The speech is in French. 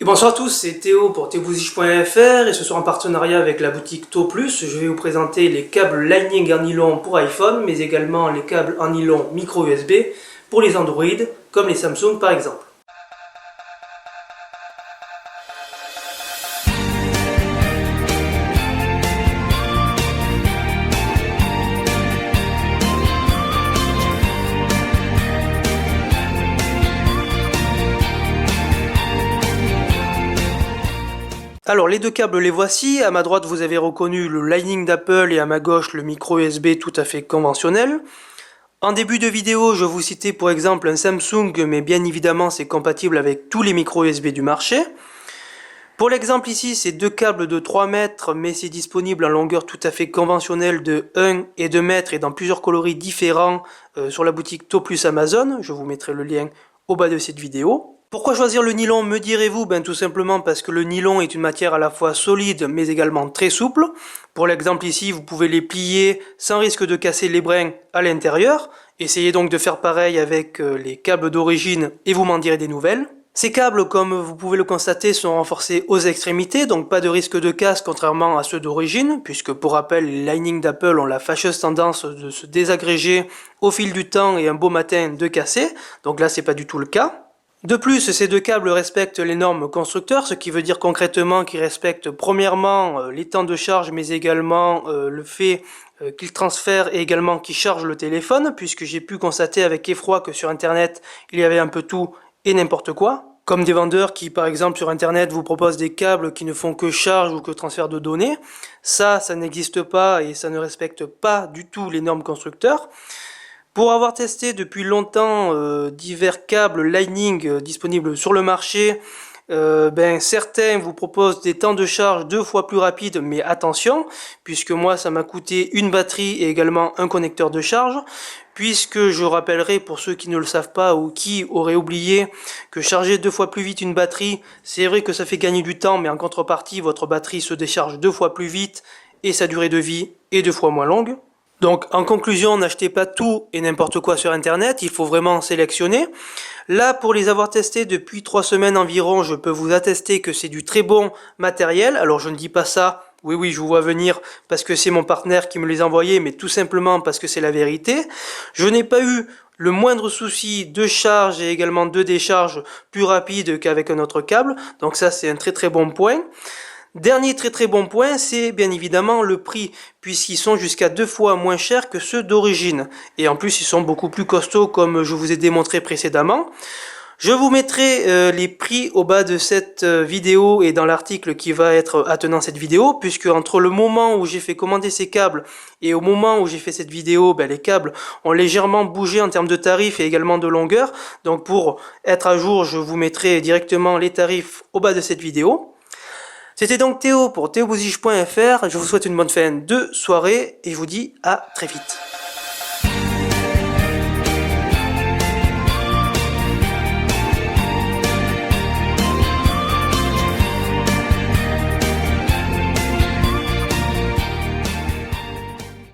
Et bonsoir à tous, c'est Théo pour théobousige.fr et ce soir en partenariat avec la boutique Taux Plus, je vais vous présenter les câbles Lightning en nylon pour iPhone, mais également les câbles en nylon micro USB pour les Android, comme les Samsung par exemple. Alors les deux câbles les voici, à ma droite vous avez reconnu le Lightning d'Apple et à ma gauche le micro USB tout à fait conventionnel. En début de vidéo je vous citais pour exemple un Samsung, mais bien évidemment c'est compatible avec tous les micro USB du marché. Pour l'exemple ici c'est deux câbles de 3 mètres mais c'est disponible en longueur tout à fait conventionnelle de 1 et 2 mètres et dans plusieurs coloris différents sur la boutique Taux Plus Amazon, je vous mettrai le lien au bas de cette vidéo. Pourquoi choisir le nylon, me direz-vous? Ben tout simplement parce que le nylon est une matière à la fois solide mais également très souple. Pour l'exemple ici, vous pouvez les plier sans risque de casser les brins à l'intérieur. Essayez donc de faire pareil avec les câbles d'origine et vous m'en direz des nouvelles. Ces câbles, comme vous pouvez le constater, sont renforcés aux extrémités, donc pas de risque de casse contrairement à ceux d'origine, puisque pour rappel, les Lightning d'Apple ont la fâcheuse tendance de se désagréger au fil du temps et un beau matin de casser, donc là c'est pas du tout le cas. De plus, ces deux câbles respectent les normes constructeurs, ce qui veut dire concrètement qu'ils respectent premièrement les temps de charge, mais également le fait qu'ils transfèrent et également qu'ils chargent le téléphone, puisque j'ai pu constater avec effroi que sur internet, il y avait un peu tout et n'importe quoi. Comme des vendeurs qui, par exemple, sur internet vous proposent des câbles qui ne font que charge ou que transfert de données. Ça n'existe pas et ça ne respecte pas du tout les normes constructeurs. Pour avoir testé depuis longtemps divers câbles Lightning disponibles sur le marché, certains vous proposent des temps de charge 2 fois plus rapides, mais attention, puisque moi ça m'a coûté une batterie et également un connecteur de charge, puisque je rappellerai pour ceux qui ne le savent pas ou qui auraient oublié que charger 2 fois plus vite une batterie, c'est vrai que ça fait gagner du temps, mais en contrepartie votre batterie se décharge 2 fois plus vite et sa durée de vie est 2 fois moins longue. Donc en conclusion, n'achetez pas tout et n'importe quoi sur internet, il faut vraiment sélectionner. Là, pour les avoir testés depuis 3 semaines environ, je peux vous attester que c'est du très bon matériel. Alors je ne dis pas ça, oui je vous vois venir parce que c'est mon partenaire qui me les a envoyés, mais tout simplement parce que c'est la vérité. Je n'ai pas eu le moindre souci de charge et également de décharge plus rapide qu'avec un autre câble, donc ça c'est un très bon point. Dernier très bon point, c'est bien évidemment le prix, puisqu'ils sont jusqu'à 2 fois moins chers que ceux d'origine. Et en plus, ils sont beaucoup plus costauds comme je vous ai démontré précédemment. Je vous mettrai les prix au bas de cette vidéo et dans l'article qui va être attenant cette vidéo, puisque entre le moment où j'ai fait commander ces câbles et au moment où j'ai fait cette vidéo, les câbles ont légèrement bougé en termes de tarifs et également de longueur. Donc pour être à jour, je vous mettrai directement les tarifs au bas de cette vidéo. C'était donc Théo pour théobousige.fr, je vous souhaite une bonne fin de soirée et je vous dis à très vite.